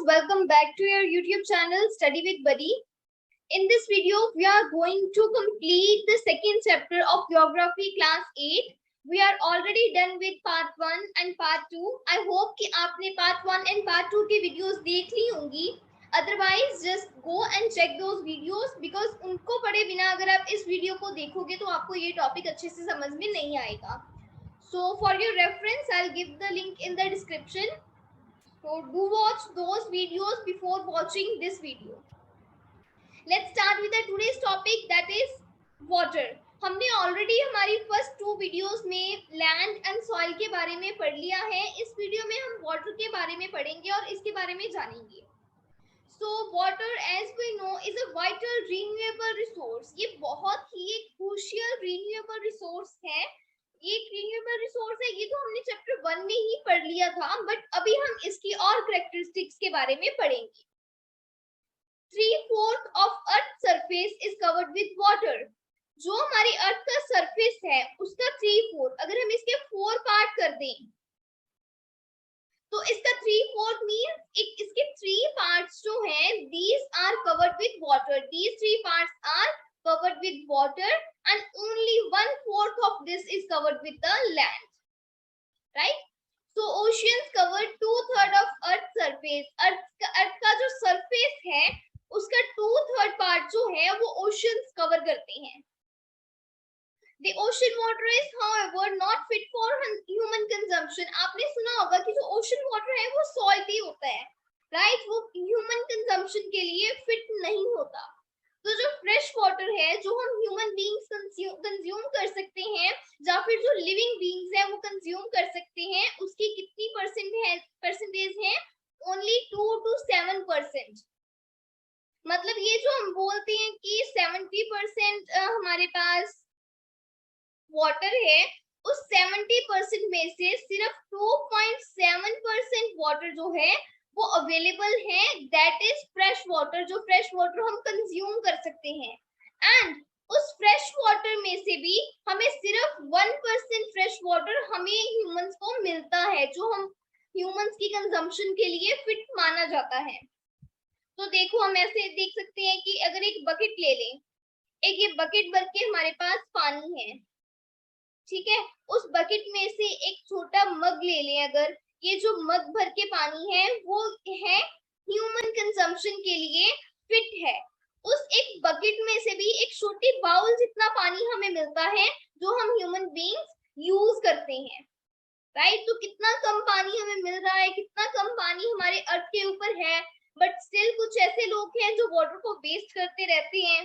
welcome back to your YouTube channel Study with Buddy. In this video, we are going to complete the second chapter of Geography Class 8. We are already done with Part 1 and Part 2. I hope कि आपने Part 1 and Part 2 की videos देख ली होंगी. Otherwise, just go and check those videos because उनको पढ़े बिना अगर आप इस वीडियो को देखोगे तो आपको ये टॉपिक अच्छे से समझ में नहीं आएगा. So for your reference, I'll give the link in the description. So do watch those videos before watching this video. Let's start with the today's topic, that is water. हमने already हमारी first two videos में land and soil के बारे में पढ़ लिया है. इस वीडियो में हम water के बारे में पढ़ेंगे और इसके बारे में जानेंगे. So water, as we know, is a vital renewable resource. ये बहुत ही एक crucial renewable resource है. ये रिन्यूएबल रिसोर्स है. ये तो हमने चैप्टर 1 में ही पढ़ लिया था, बट अभी हम इसकी और कैरेक्टरिस्टिक्स के बारे में पढ़ेंगे. 3/4 of earth surface is covered with water. जो हमारी अर्थ का सरफेस है उसका 3/4, अगर हम इसके 4 पार्ट कर दें तो इसका 3/4 मींस इसके 3 पार्ट्स जो हैं, these are covered with water. These 3 parts are covered with water and only 1/4 of this is covered with the land, right? So oceans cover 2/3 of earth surface. अर्थ का जो सरफेस है उसका 2/3 पार्ट जो है वो oceans कवर करते हैं. The ocean water is however not fit for human consumption. आपने सुना होगा कि जो ocean water है वो salty होता है, right? वो human consumption के लिए fit नहीं होता. तो जो फ्रेश वाटर है जो हम ह्यूमन बीइंग्स कंज्यूम कर सकते हैं या फिर जो लिविंग बीइंग्स हैं वो कंज्यूम कर सकते हैं, उसकी कितनी परसेंटेज है? Only 2 to 7%. मतलब ये जो हम बोलते हैं कि 70% हमारे पास वाटर है, उस 70% में से सिर्फ 2.7% वाटर जो है वो अवेलेबल है, दैट इज फ्रेश वाटर. जो फ्रेश वाटर हम कंज्यूम कर सकते हैं. एंड उस फ्रेश वाटर में से भी हमें सिर्फ 1% फ्रेश वाटर हमें ह्यूमंस को मिलता है, जो हम ह्यूमंस की कंजम्पशन के लिए फिट माना जाता है. तो देखो, हम ऐसे देख सकते हैं कि अगर एक बकेट ले लें, एक ये बकेट भर के हमारे पास पानी है, ठीक है. उस बकेट में से एक छोटा मग ले लें, अगर ये जो मग भर के पानी है वो है ह्यूमन कंजम्पशन के लिए फिट है. उस एक बकेट में से भी एक छोटी बाउल जितना पानी हमें मिलता है जो हम ह्यूमन बीइंग्स यूज करते हैं, राइट? तो कितना कम पानी हमें मिल रहा है, कितना कम पानी हमारे अर्थ के ऊपर है, बट स्टिल कुछ ऐसे लोग हैं जो वाटर को वेस्ट करते रहते हैं,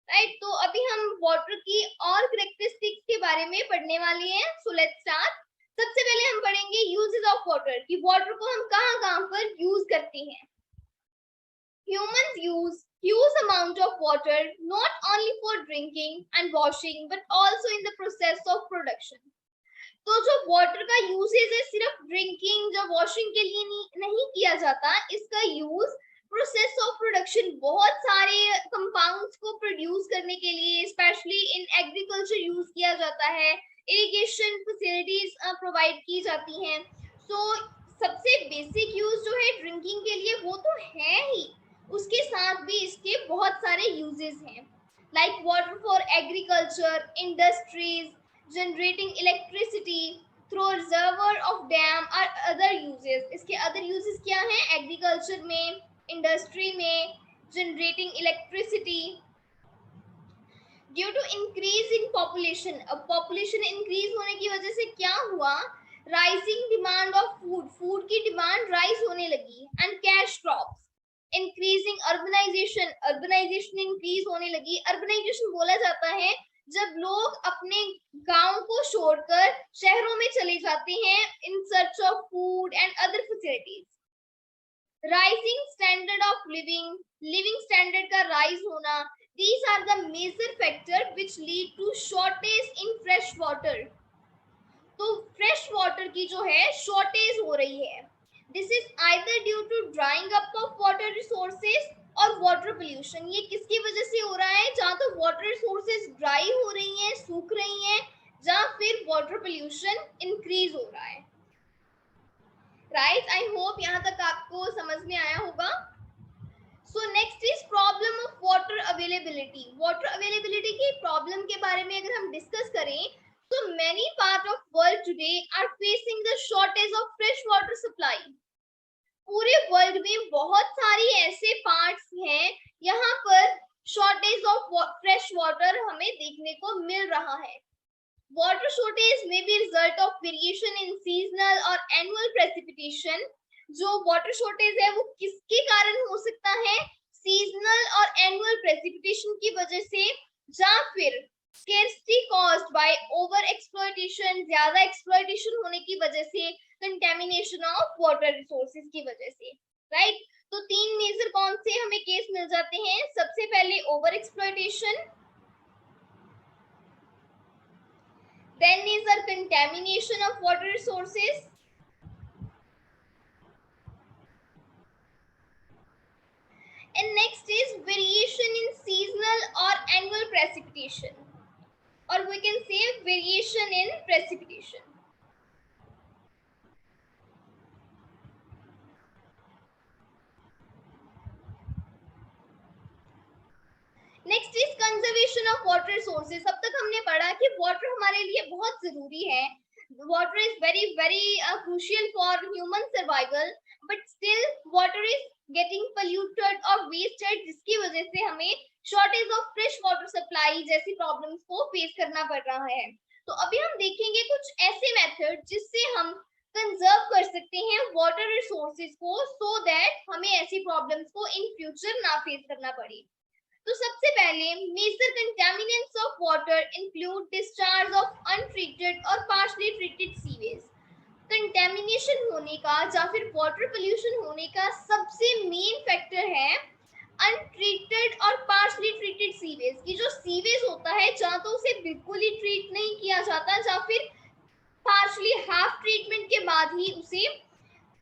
राइट? तो अभी हम वाटर की और कैरेक्टरिस्टिक्स के बारे में पढ़ने वाले हैं. So let's start. सबसे पहले हम पढ़ेंगे यूजेस ऑफ वाटर, कि वाटर को हम कहाँ पर यूज करते हैं. Humans use huge amount of water not only for drinking and washing but also in the process of production. तो जो वाटर का यूजेज है सिर्फ ड्रिंकिंग या वॉशिंग के लिए नहीं किया जाता, इसका यूज प्रोसेस ऑफ प्रोडक्शन, बहुत सारे कंपाउंड्स को प्रोड्यूस करने के लिए स्पेशली इन एग्रीकल्चर यूज किया जाता है. इरिगेशन फैसिलिटीज प्रोवाइड की जाती हैं. सो सबसे बेसिक यूज जो है ड्रिंकिंग के लिए वो तो है ही, उसके साथ भी इसके बहुत सारे यूजेस हैं, like water for agriculture, industries, generating electricity through reservoir of dam और अदर यूजेस. इसके अदर यूजेस क्या हैं? एग्रीकल्चर में, इंडस्ट्री में, generating electricity. Due to increase in population, अब पॉपुलेशन इंक्रीज होने की वजह से क्या हुआ? राइजिंग डिमांड ऑफ फूड की डिमांड राइज होने लगी. And cash crops, increasing urbanization increase होने लगी. अर्बनाइजेशन बोला जाता है जब लोग अपने गांव को छोड़कर शहरों में चले जाते हैं in search of food and other facilities. Rising standard of living standard का राइज होना. These are the major factors which lead to shortage in fresh water. तो fresh water की जो है shortage हो रही है. This is either due to drying up of water resources और water pollution. ये किसकी वजह से हो रहा है? जहाँ तो water resources dry हो रही हैं, सूख रही हैं, जहाँ फिर water pollution increase हो रहा है. राइट, आई होप यहाँ तक आपको समझ में आया होगा। So next is problem of water availability. Water availability की प्रॉब्लम के बारे में अगर हम डिस्कस करें तो many part of world today are facing the shortage of fresh water supply. पूरे वर्ल्ड में बहुत सारी ऐसे पार्ट्स हैं यहाँ पर शॉर्टेज ऑफ फ्रेश वाटर हमें देखने को मिल रहा है। वाटर शॉर्टेज में B result of variation in seasonal और एनुअल प्रेसिपिटेशन। जो वाटर शॉर्टेज है वो किसके कारण हो सकता है? सीजनल और एनुअल प्रेसिपिटेशन की वजह से, या फिर scarcity caused by over exploitation, ज्यादा एक्सप्लॉयटेशन होने की वजह से, कंटेमिनेशन ऑफ वाटर रिसोर्सेज की वजह से। राइट, तो तीन मेजर कौन से हमें केस मिल जाते हैं? सबसे पहले over exploitation, then is the contamination of water resources, and next is variation in seasonal or annual precipitation, or we can say variation in precipitation. Next is conservation of water resources. अब तक हमने पढ़ा कि water हमारे लिए बहुत जरूरी है, water is very very crucial for human survival, but still water is getting polluted और वेस्टेड, जिसकी वजह से हमें shortage of fresh water supply जैसी प्रॉब्लम्स को फेस करना पड़ रहा है। तो अभी हम देखेंगे कुछ ऐसे मेथड जिससे हम कंजर्व कर सकते हैं वाटर रिसोर्सेज को, सो दैट हमें ऐसी प्रॉब्लम्स को इन फ्यूचर ना फेस करना पड़े। तो सबसे पहले major contaminants of water include discharge of untreated और पार्शली ट्रीटेड सीवेज। कंटेमिनेशन होने का या फिर वाटर पोल्यूशन होने का सबसे मेन फैक्टर है अनट्रीटेड और पार्शली ट्रीटेड सीवेज। की जो सीवेज होता है, या तो उसे बिल्कुल ही ट्रीट नहीं किया जाता, या फिर पार्शली हाफ ट्रीटमेंट के बाद ही उसे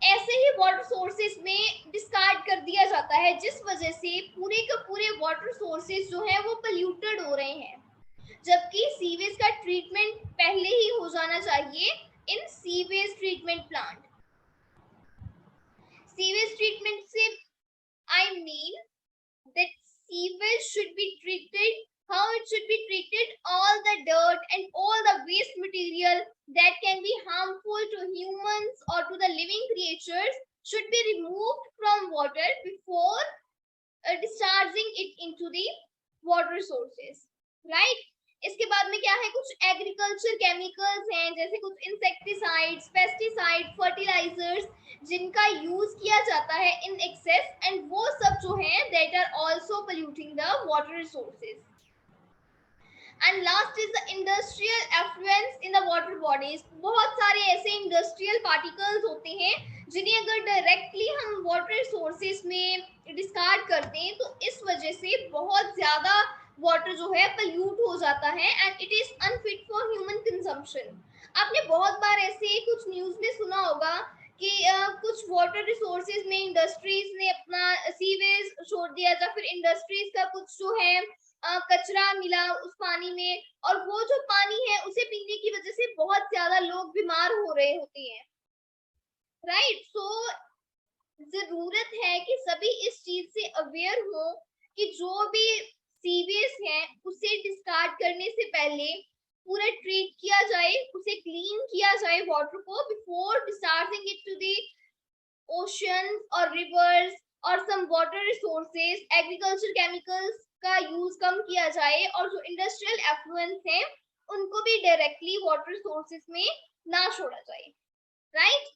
ऐसे ही वाटर सोर्सेज में डिस्कार्ड कर दिया जाता है, जिस वजह से पूरे के पूरे वाटर सोर्सेज जो है वो पोल्यूटेड हो रहे हैं, जबकि सीवेज का ट्रीटमेंट पहले ही हो जाना चाहिए in sewage treatment plant. Sewage treatment से I mean that sewage should be treated, how it should be treated, all the dirt and all the waste material that can be harmful to humans or to the living creatures should be removed from water before discharging it into the water sources, right? इसके बाद में क्या है, कुछ agriculture chemicals हैं, जैसे कुछ insecticides, pesticide, fertilisers, जिनका यूज किया जाता है इन एक्सेस, एंड वो सब जो है that are also polluting the water resources. And last is the industrial effluents in the water bodies. बहुत सारे ऐसे इंडस्ट्रियल पार्टिकल्स होते हैं जिन्हें अगर डायरेक्टली हम वाटर सोर्सेज में डिस्कार्ड करते हैं तो इस वजह से बहुत ज्यादा वाटर जो है पोल्यूट हो जाता है, and it is unfit for human consumption. आपने बहुत बार ऐसे कुछ न्यूज में सुना होगा कि कुछ वाटर रिसोर्सेज में इंडस्ट्रीज ने अपना सीवेज छोड़ दिया, या फिर इंडस्ट्रीज का कुछ जो है कचरा मिला उस पानी में, और वो जो पानी है उसे पीने की वजह से बहुत ज्यादा लोग बीमार हो रहे होते हैं। राइट, सो जरूरत है कि सभी इस चीज से अवेयर हो कि जो भी सीवेज है उसे डिस्कार्ड करने से पहले पूरा ट्रीट किया जाए, उसे क्लीन किया जाए वाटर को, before discharging it to the ocean और रिवर्स और some water resources. Agriculture chemicals का यूज कम किया जाए, और जो इंडस्ट्रियल एफ्लुएंस है उनको भी डायरेक्टली वाटर सोर्सेज में ना छोड़ा जाए। Right,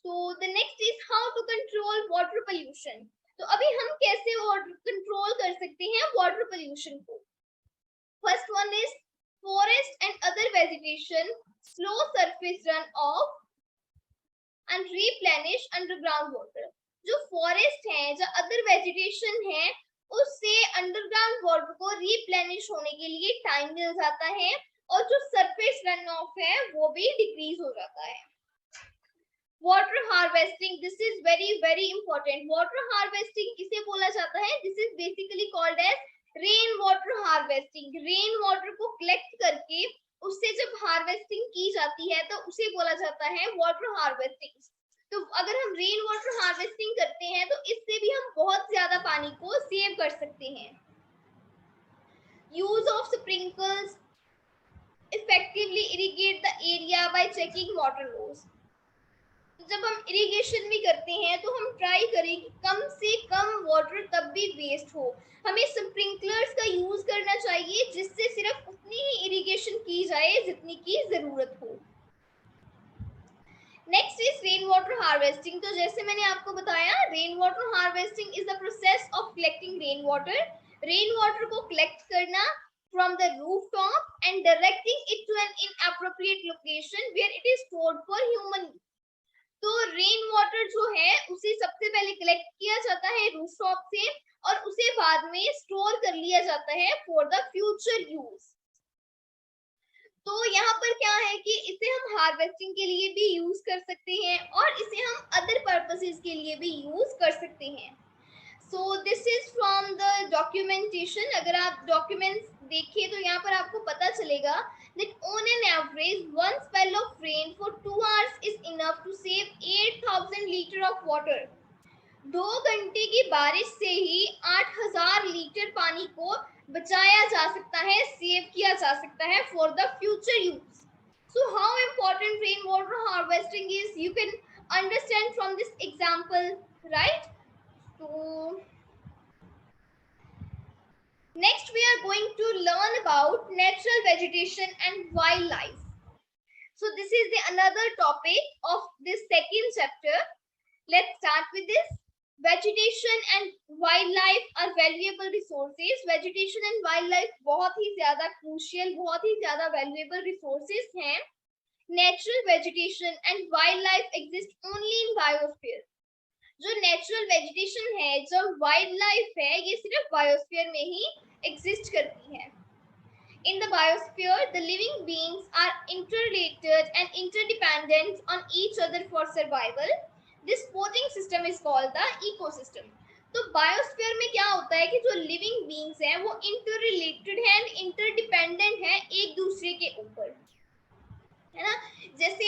so the next is how to control water pollution. तो अभी हम कैसे कंट्रोल कर सकते हैं वाटर पोल्यूशन को? First one is forest and other vegetation slow surface run off and replenish underground water. जो फॉरेस्ट है, जो अदर वेजिटेशन है, उससे अंडरग्राउंड वाटर को रिप्लेनिश होने के लिए टाइम मिल जाता है, और जो सरफेस रन ऑफ है वो भी डिक्रीज हो जाता है। Water harvesting, this is very very important. Water harvesting किसे बोला जाता है? This is basically called as rain water harvesting. Rain water को कलेक्ट करके उससे जब हार्वेस्टिंग की जाती है तो उसे बोला जाता है वाटर हार्वेस्टिंग। तो अगर हम रेन वाटर हार्वेस्टिंग करते हैं तो इससे भी हम बहुत ज्यादा पानी को सेव कर सकते हैं। Use of sprinkles effectively irrigate the area by checking water loss। जब हम इरिगेशन भी करते हैं तो हम ट्राई करें कि कम से कम वाटर तब भी वेस्ट हो। हमें स्प्रिंकलर्स का यूज करना चाहिए जिससे सिर्फ उतनी ही इरिगेशन की जाए जितनी की जरूरत हो। Next is rain water harvesting. तो जैसे मैंने आपको बताया, rain water harvesting is the process of collecting rain water. Rain water को कलेक्ट करना from the rooftop and directing it to an inappropriate location where it is stored for human use। तो rain water जो है उसे सबसे पहले collect किया जाता है रूफटॉप से और उसे बाद में स्टोर कर लिया जाता है फॉर द फ्यूचर यूज। तो यहाँ पर क्या है कि इसे हम हार्वेस्टिंग के लिए भी यूज कर सकते हैं और इसे हम अदर पर्पसेस के लिए भी यूज कर सकते हैं। So this is from the documentation. अगर आप डॉक्यूमेंट्स देखिए तो यहाँ पर आपको पता चलेगा that on an average one spell of rain for 2 hours is enough to save 8,000 litre of water। 2 घंटे की बारिश से ही 8,000 लीटर पानी को बचाया जा सकता है, सेव किया जा सकता है for the future use. So how important rain water harvesting is, you can understand from this example, right. So next we are going to learn about natural vegetation and wildlife. So this is the another topic of this second chapter. Let's start with this. Vegetation and wildlife are valuable resources। Vegetation and wildlife बहुत ही ज्यादा crucial, बहुत ही ज्यादा valuable resources हैं। Natural vegetation and wildlife exist only in biosphere। जो natural vegetation है, जो wild life है, ये सिर्फ बायोस्फीयर में ही एग्जिस्ट करती है। In the biosphere the living beings are interrelated and interdependent on each other for survival. This supporting system is called the ecosystem. तो बायोस्फीयर में क्या होता है कि जो लिविंग बीइंग्स हैं वो इंटररिलेटेड है एंड इंटरडिपेंडेंट है एक दूसरे के ऊपर, है ना। जैसे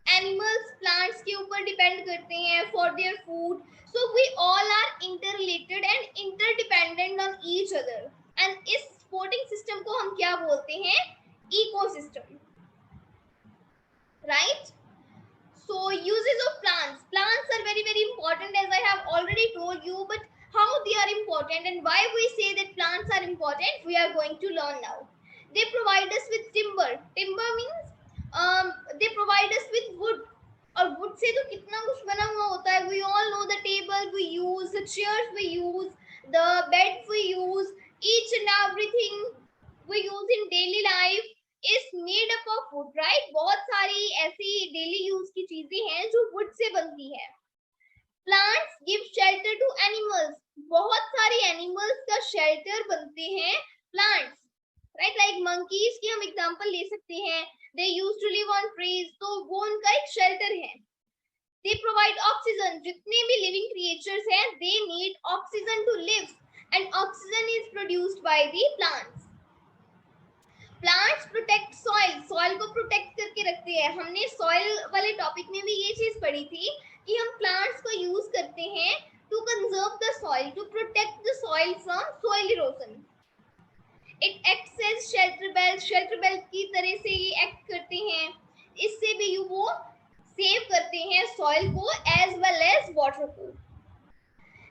एनिमल्स प्लांट्स के ऊपर डिपेंड करते हैं for their food. So we all are interrelated and interdependent on each other and इस सपोर्टिंग सिस्टम को हम क्या बोलते हैं, ecosystem, right. So uses of plants. Plants are very very important as I have already told you, but how they are important and why we say that plants are important, we are going to learn now। They provide us with timber। Timber means they provide us with wood। और wood से तो कितना कुछ बना हुआ होता है। We all know the table we use, the chairs we use, the bed we use, each and everything we use in daily life is made up of wood, right। बहुत सारी ऐसी daily use की चीजें हैं जो wood से बनती है। Plants give shelter to animals। बहुत सारी animals का shelter बनते हैं plants, right। Like monkeys की हम example ले सकते हैं। They used to live on trees, तो वो उनका एक shelter है। They provide oxygen। जितने भी living creatures हैं, they need oxygen to live, and oxygen is produced by the plants। Plants protect soil। soil को protect करके रखते हैं। हमने soil वाले topic में भी ये चीज पढ़ी थी कि हम plants को use करते हैं to conserve the soil, to protect the soil from soil erosion। It acts as shelter belt। shelter belt की तरह से ये act करते हैं, इससे भी वो सेव करते हैं सॉइल को as well as water को।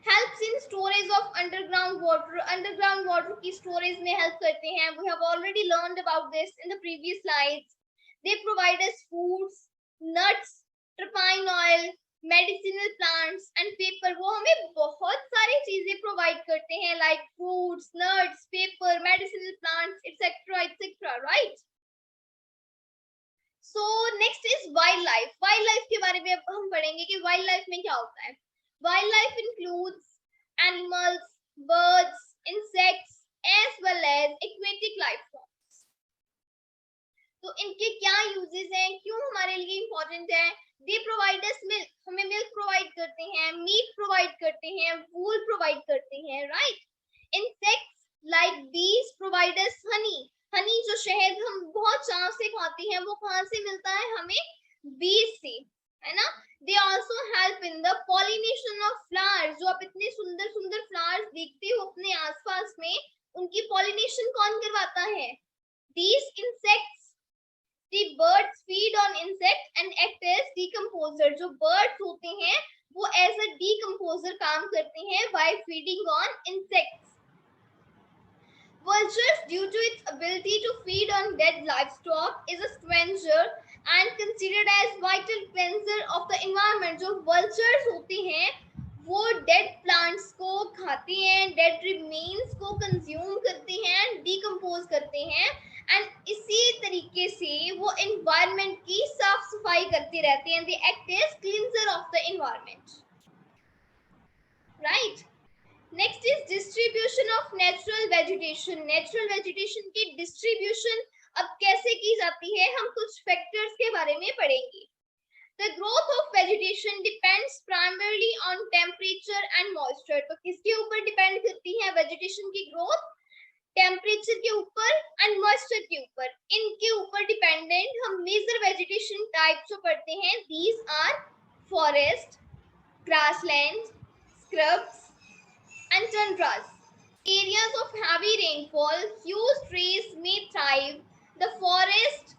Helps in storage of underground water। underground water की storage में help करते हैं। We have already learned about this in the previous slides। They provide us foods, nuts, terpene oil, medicinal plants and paper. वो हमें बहुत सारी चीजें provide करते हैं like fruits, nuts, paper, medicinal plants etcetera etcetera, right. So next is wild life. Wild life के बारे में अब हम पढ़ेंगे कि वाइल्ड लाइफ में क्या होता है। Wild life includes animals, birds, insects as well as aquatic life forms. तो इनके क्या यूजेस हैं, क्यों हमारे लिए इंपॉर्टेंट है। They provide us milk. हमें मिल्क प्रोवाइड करते हैं, मीट प्रोवाइड करते हैं, वूल प्रोवाइड करते हैं, राइट। इंसेक्ट्स लाइक बीज प्रोवाइड अस हनी। हनी जो शहद हम बहुत चाव से खाते हैं, वो कहाँ से मिलता है हमें, बीज से, है ना। They also help in the pollination of flowers. जो आप इतने सुंदर सुंदर flowers देखते हो अपने आसपास में, उनकी pollination कौन करवाता है? These insects, the birds feed on insects and act as decomposer. जो birds होते हैं वो as a decomposer काम करते हैं by feeding on insects. Vultures, due to its ability to feed on dead livestock, is a scavenger and considered as vital cleanser of the environment. जो vultures होते हैं वो dead plants को खाते हैं, dead remains को consume करते हैं, decompose करते हैं, and इसी तरीके से वो environment की साफ सफाई करते रहते हैं. They act as cleanser of the environment. Right? Next is distribution of natural vegetation. Natural vegetation की डिस्ट्रीब्यूशन अब कैसे की जाती है, हम कुछ फैक्टर्स के बारे में पढ़ेंगे. The growth of vegetation depends primarily on temperature and moisture. तो किसके ऊपर डिपेंड करती है वेजिटेशन की ग्रोथ? टेम्परेचर के ऊपर एंड मॉइस्चर के ऊपर. इनके ऊपर डिपेंडेंट हम मेजर वेजिटेशन टाइप्स पढ़ते हैं. These are forest, grassland, scrubs and tundras. Areas of heavy rainfall, few trees may thrive. The forests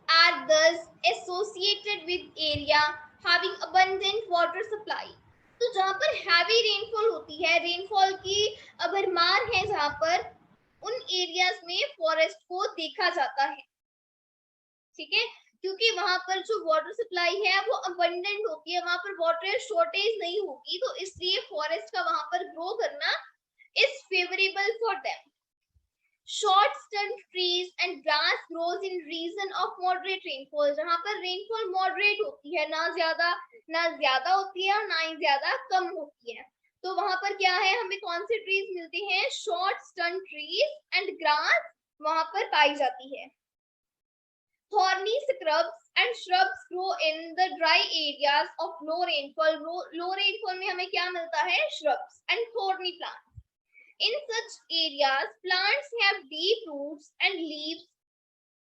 are thus associated with area having abundant water supply. तो जहाँ पर heavy rainfall होती है, rainfall की भरमार है जहाँ पर, उन areas में forest को देखा जाता है. ठीक है, क्योंकि वहां पर जो वाटर सप्लाई है वो अबंडेंट होती है, वहां पर वाटर शॉर्टेज नहीं होगी, तो इसलिए फॉरेस्ट का वहां पर ग्रो करना is favourable for them. Short stunt trees and grass grows in region of moderate rainfall. जहां पर रेनफॉल मॉडरेट होती है, ना ज्यादा होती है और ना ही ज्यादा कम होती है, तो वहां पर क्या है, हमें कौन से ट्रीज मिलते हैं? Short stunt trees and grass वहां पर पाई जाती है. Thorny scrubs and shrubs grow in the dry areas of low rainfall. Low rainfall में हमें क्या मिलता है? Shrubs and thorny plants. In such areas, plants have deep roots and leaves.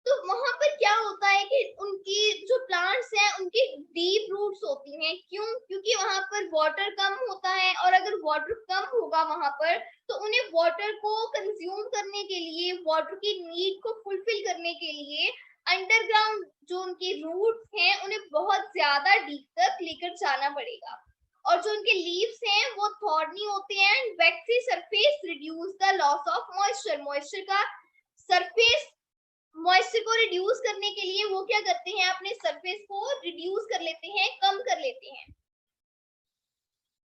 तो वहां पर क्या होता है कि उनकी जो प्लांट्स हैं उनकी डीप रूट्स होती हैं. क्यों? क्योंकि वहां पर वाटर कम होता है, और अगर वाटर कम होगा वहां पर तो उन्हें वाटर को कंज्यूम करने के लिए, वाटर की नीड को फुलफिल करने के लिए अंडरग्राउंड जो उनके रूट्स हैं उन्हें बहुत ज्यादा डीप तक लेकर जाना पड़ेगा. और जो उनके लीव्स हैं वो थॉर्नी होते हैं. Waxy surface reduce the loss of moisture. Moisture को रिड्यूस करने के लिए वो क्या करते हैं, अपने सरफेस को रिड्यूस कर लेते हैं, कम कर लेते हैं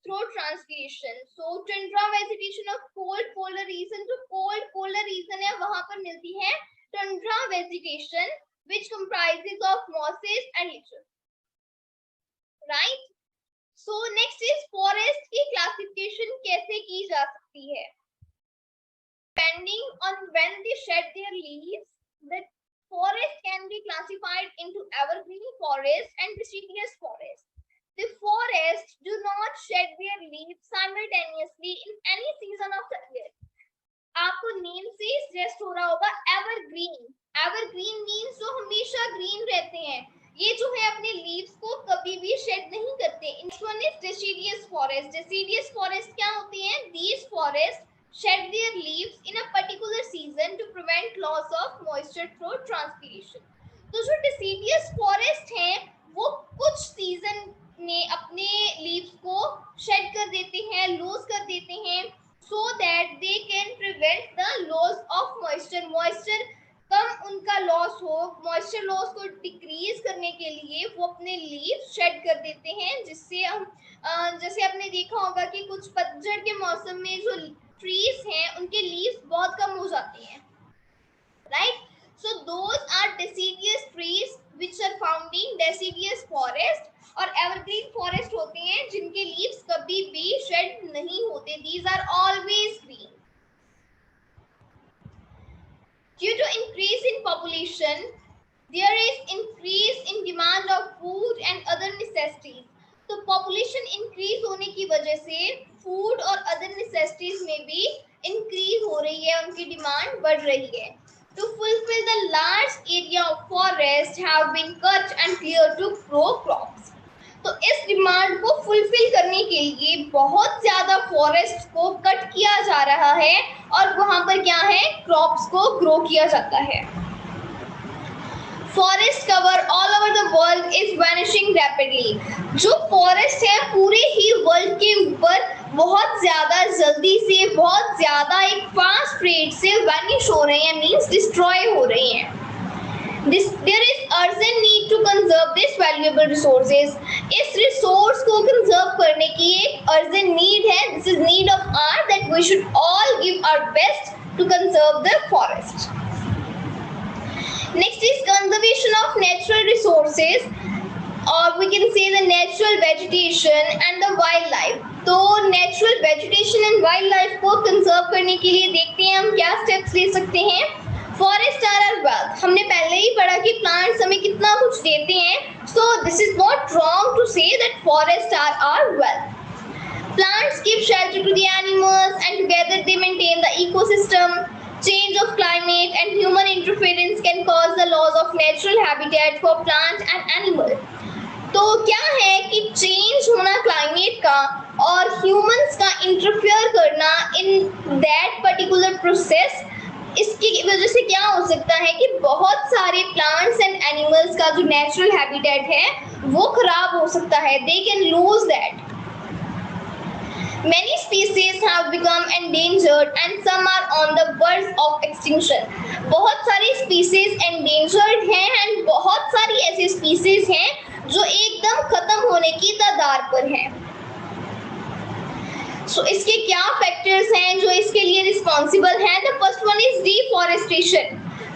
through transpiration. So Tundra vegetation of cold polar region. जो कोल्ड पोलर रीजन है वहां पर मिलती है tundra vegetation which comprises of mosses and lichens. Right? So next is forest की classification कैसे की जा सकती है? Depending on when they shed their leaves, the forest can be classified into evergreen forest and deciduous forest. The forests do not shed their leaves simultaneously in any season of the year. आपको name से suggest हो रहा होगा evergreen. Evergreen means जो हमेशा green रहते हैं, ये जो है अपने लीव्स को कभी भी शेड नहीं करते. Next one is deciduous forest. Deciduous forest क्या होती हैं? These forest shed their leaves in a particular season to prevent loss of moisture through transpiration. तो जो डेसिडियस फॉरेस्ट हैं वो कुछ सीजन में अपने लीव्स को शेड कर देते हैं, लूज कर देते हैं, so that they can prevent the loss of moisture. moisture कम उनका लॉस हो, मॉइस्चर लॉस को डिक्रीज करने के लिए वो अपने लीव्स शेड कर देते हैं, जिससे हम जैसे आपने देखा होगा कि कुछ पतझड़ के मौसम में जो ट्रीज हैं उनके लीव्स बहुत कम हो जाते हैं. Right? So those are deciduous trees which are found in deciduous forest. और एवरग्रीन फॉरेस्ट होते हैं जिनके लीव्स कभी भी शेड नहीं होते. These are always green. Due to increase in population, there is increase in demand of food and other necessities. तो population increase होने की वजह से food और other necessities में भी increase हो रही है, उनकी demand बढ़ रही है. To fulfill the large area of forest have been cut and cleared to grow crops. तो इस डिमांड को फुलफिल करने के लिए बहुत ज्यादा फॉरेस्ट को कट किया जा रहा है और वहां पर क्या है, क्रॉप्स को ग्रो किया जाता है। Forest cover all over the world is vanishing rapidly. जो फॉरेस्ट है पूरे ही वर्ल्ड के ऊपर बहुत ज्यादा जल्दी से, बहुत ज्यादा एक फास्ट रेट से वैनिश हो रहे हैं, मींस डिस्ट्रॉय हो रहे हैं। There is urgent need to conserve this valuable resources. इस रिसोर्स को कंजर्व करने की एक अर्जेंट नीड है। This is need of ours that we should all give our best to conserve the forest. Next is conservation of natural resources, or we can say the natural vegetation and the wildlife. तो natural vegetation and wildlife को conserve करने के लिए देखते हैं हम क्या steps ले सकते हैं। फॉरेस्ट आर आवर वेल्थ, हमने पहले ही पढ़ा कि प्लांट्स हमें कितना कुछ देते हैं, so this is not wrong to say that forest are our wealth. Plants give shelter to the animals and together they maintain the ecosystem. Change of climate and human interference can cause the loss of natural habitat for plants and animals. तो क्या है कि change होना climate का और humans का interfere करना in that particular process, इसकी वजह से क्या हो सकता है कि बहुत सारे प्लांट्स एंड एनिमल्स का जो नेचुरल हैबिटेट है वो खराब हो सकता है। They can lose that. Many species have become endangered and some are on the verge of extinction. बहुत सारी species endangered हैं and बहुत सारी ऐसी species हैं जो एकदम खत्म होने की कगार पर हैं। So इसके क्या फैक्टर्स हैं जो इसके लिए रिस्पॉन्सिबल हैं? The first one is deforestation.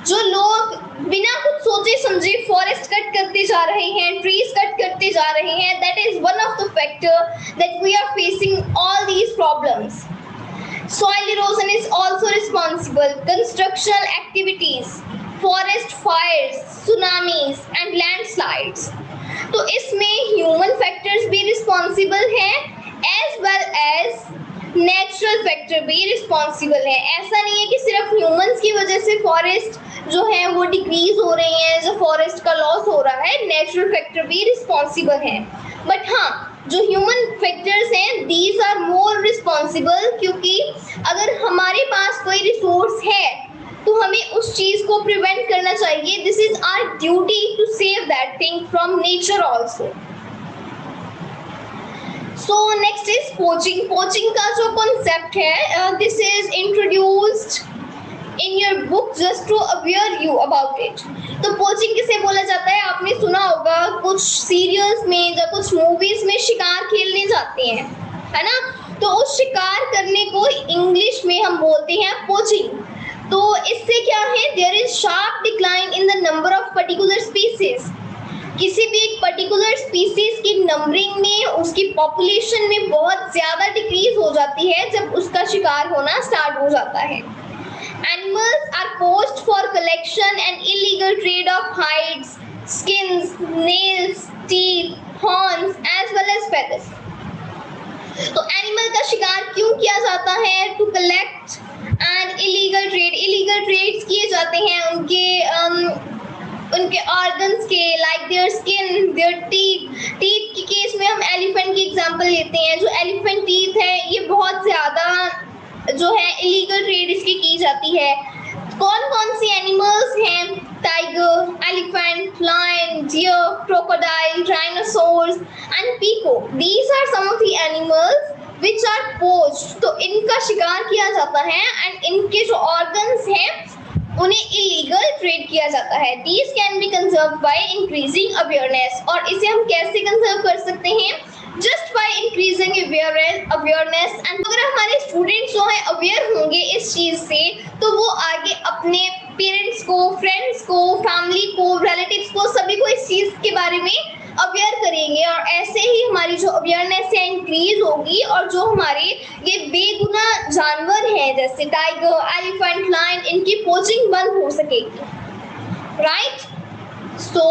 जो लोग बिना कुछ सोचे समझे फॉरेस्ट कट करते जा रहे हैं, ट्रीज कट करते जा रहे हैं, that is one of the factor that we are facing all these problems. Soil erosion is also responsible. Construction activities, forest fires, tsunamis and landslides. तो इसमें ह्यूमन फैक्टर्स भी रिस्पॉन्सिबल हैं as well as natural factor भी responsible है। ऐसा नहीं है कि सिर्फ ह्यूमंस की वजह से फॉरेस्ट जो है वो डिक्रीज हो रही है, जो फॉरेस्ट का लॉस हो रहा है, नेचुरल फैक्टर भी रिस्पॉन्सिबल है। बट हाँ, जो ह्यूमन फैक्टर्स हैं दीज आर मोर रिस्पॉन्सिबल, क्योंकि अगर हमारे पास कोई रिसोर्स है तो हमें उस चीज को प्रिवेंट करना चाहिए। This is our duty to save that thing from nature also. So next is poaching. Poaching का जो concept है, this is introduced in your book just to aware you about it. तो poaching किसे बोला जाता है? आपने सुना होगा कुछ सीरियल्स में या कुछ मूवीज में शिकार खेलने जाते हैं, है ना? तो उस शिकार करने को इंग्लिश में हम बोलते हैं poaching. तो इससे क्या है? There is sharp decline in the number of particular species. किसी भी एक पर्टिकुलर स्पीसीज की नंबरिंग में, उसकी पॉपुलेशन में बहुत ज्यादा डिक्रीज हो जाती है जब उसका शिकार होना स्टार्ट हो जाता है। Animals are poached for collection and illegal trade of hides, skins, nails, teeth, horns as well as feathers. तो एनिमल का शिकार क्यों किया जाता है? To collect and illegal trade. Illegal trades किए जाते हैं उनके ऑर्गन्स के, like their skin, their teeth. Teeth के केस में हम एलिफेंट की एग्जांपल लेते हैं। जो एलिफेंट टीथ है ये बहुत ज्यादा जो है इलीगल ट्रेड इसकी की जाती है। कौन कौन सी एनिमल्स हैं? Tiger, elephant, lion, deer, crocodile, dinosaurs and peacock. These are some of the animals which are poached. तो इनका शिकार किया जाता है एंड इनके जो ऑर्गन्स हैं उन्हें इलीगल ट्रेड किया जाता है। These can be conserved by increasing awareness. और इसे हम कैसे कंजर्व कर सकते हैं? Just by increasing awareness. And अगर हमारे स्टूडेंट्स जो है अवेयर होंगे इस चीज से, तो वो आगे अपने पेरेंट्स को, फ्रेंड्स को, फैमिली को, रिलेटिव्स को, सभी को इस चीज के बारे में अवेयर करेंगे। और ऐसे ही हमारी जो अवेयरनेस है इंक्रीज होगी और जो हमारे ये बेगुना जानवर हैं जैसे टाइगर, एलिफेंट, लायन, इनकी पोचिंग बंद हो सकेगी। Right? So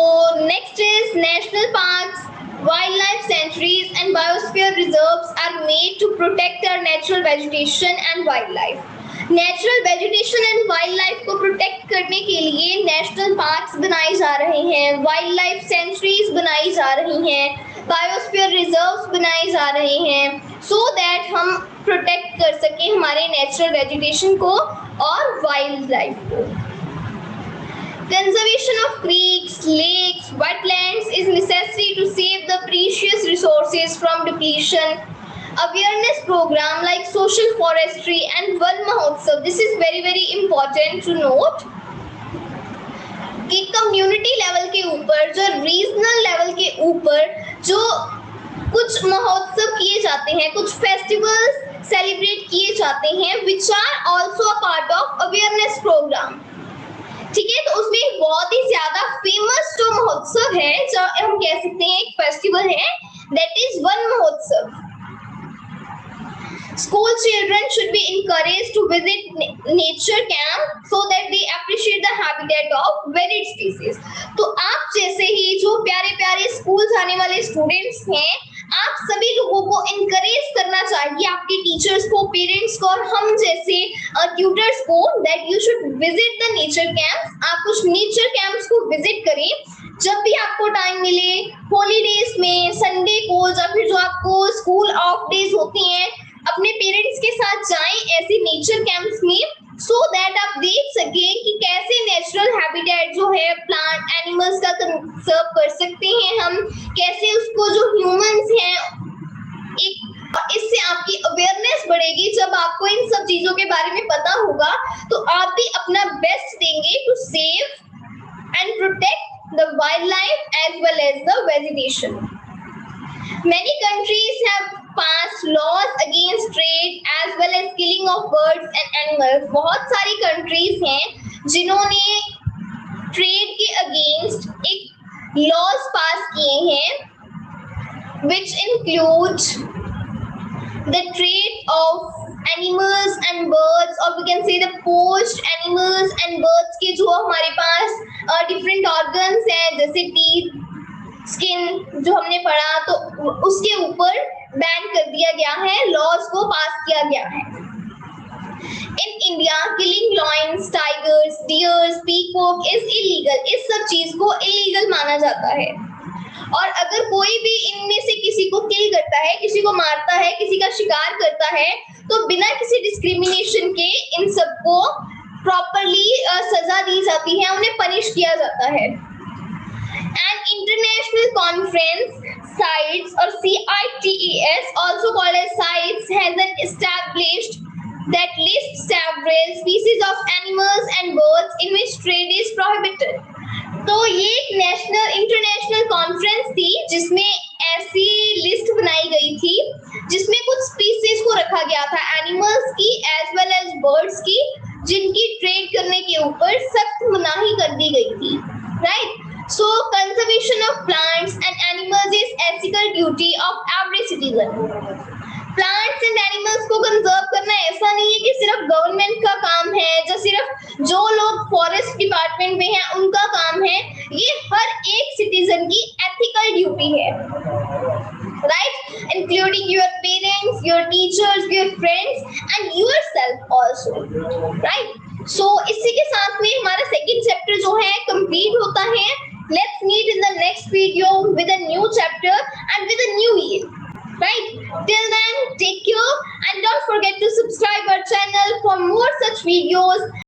next is national parks, wildlife sanctuaries and biosphere reserves are made to protect our natural vegetation and wildlife. Natural vegetation and wild life को प्रोटेक्ट करने के लिए नेशनल पार्क्स बनाए जा रहे हैं, वाइल्ड लाइफ सेंचुरीज बनाई जा रही हैं, बायोस्फीयर रिजर्व्स बनाए जा रहे हैं, सो दैट हम प्रोटेक्ट कर सकें हमारे नेचुरल वेजिटेशन को और वाइल्ड लाइफ को। Conservation of creeks, lakes, wetlands is necessary to save the precious resources from depletion. Awareness program like social forestry and Van Mahotsav, this is very important to note कि community level के ऊपर, जो regional level के ऊपर जो कुछ महोत्सव किए जाते हैं, कुछ फेस्टिवल्स सेलिब्रेट किए जाते हैं, which are also a part of awareness program. ठीक है, तो उसमें बहुत ही ज्यादा फेमस जो महोत्सव है, जो हम कह सकते हैं एक फेस्टिवल है, दैट इज वन महोत्सव। School children should be encouraged to visit nature camp so that they appreciate the habitat of varied species. तो आप जैसे ही जो प्यारे प्यारे स्कूल जाने वाले स्टूडेंट्स हैं, आप सभी लोगों को encourage करना चाहिए, आपके टीचर्स को, पेरेंट्स को और हम जैसे ट्यूटर्स को, that you should visit the nature camps. आप कुछ नेचर कैंप्स को विजिट करें जब भी आपको टाइम मिले, हॉलीडेज में, संडे को, या फिर जो आपको स्कूल ऑफ डेज होती हैं, अपने पेरेंट्स के साथ जाएं ऐसे नेचर कैंप्स में, सो दैट आप देख सकें कि कैसे नेचुरल हैबिटेट जो है प्लांट एनिमल्स का कंजर्व कर सकते हैं हम, कैसे उसको जो ह्यूमंस हैं, एक इससे आपकी अवेयरनेस बढ़ेगी। जब आपको इन सब चीजों के बारे में पता होगा तो आप भी अपना बेस्ट देंगे to save and protect the wild life as well as the vegetation. Many countries have passed laws against trade as well as killing of birds and animals. बहुत सारी कंट्रीज हैं जिन्होंने ट्रेड के अगेंस्ट एक laws पास किए हैं, which include the trade of animals and birds, or we can say the poached animals and birds के जो हमारे पास different organs हैं, जैसे teeth, स्किन जो हमने पढ़ा, तो उसके ऊपर बैन कर दिया गया है, लॉज को पास किया गया है। In India killing lions, tigers, dears, peacock is illegal. इस सब चीज को इलीगल माना जाता है, और अगर कोई भी इनमें से किसी को किल करता है, किसी को मारता है, किसी का शिकार करता है, तो बिना किसी डिस्क्रिमिनेशन के इन सबको प्रॉपरली सजा दी जाती है, उन्हें पनिश किया जाता है। An international conference, CITES or CITES, also called as CITES, has an established that lists several species of animals and birds in which trade is prohibited. तो ये एक नेशनल इंटरनेशनल कॉन्फ्रेंस थी जिसमें ऐसी लिस्ट बनाई गई थी जिसमें कुछ स्पीसीज को रखा गया था, एनिमल्स की एज वेल एज बर्ड्स की, जिनकी ट्रेड करने के ऊपर सख्त मनाही कर दी गई थी, right. So conservation of plants and animals is ethical duty of every citizen. Plants and animals को कंजर्व करना ऐसा नहीं है कि सिर्फ गवर्नमेंट का काम है, जो सिर्फ जो लोग फॉरेस्ट डिपार्टमेंट में हैं उनका काम है, ये हर एक सिटीजन की एथिकल ड्यूटी है, right? Including your parents, your teachers, your friends and yourself also, right? So इसी के साथ में हमारा सेकंड चैप्टर जो है कंप्लीट होता है। Let's meet in the next video with a new chapter and with a new year, right? Till then, take care and don't forget to subscribe our channel for more such videos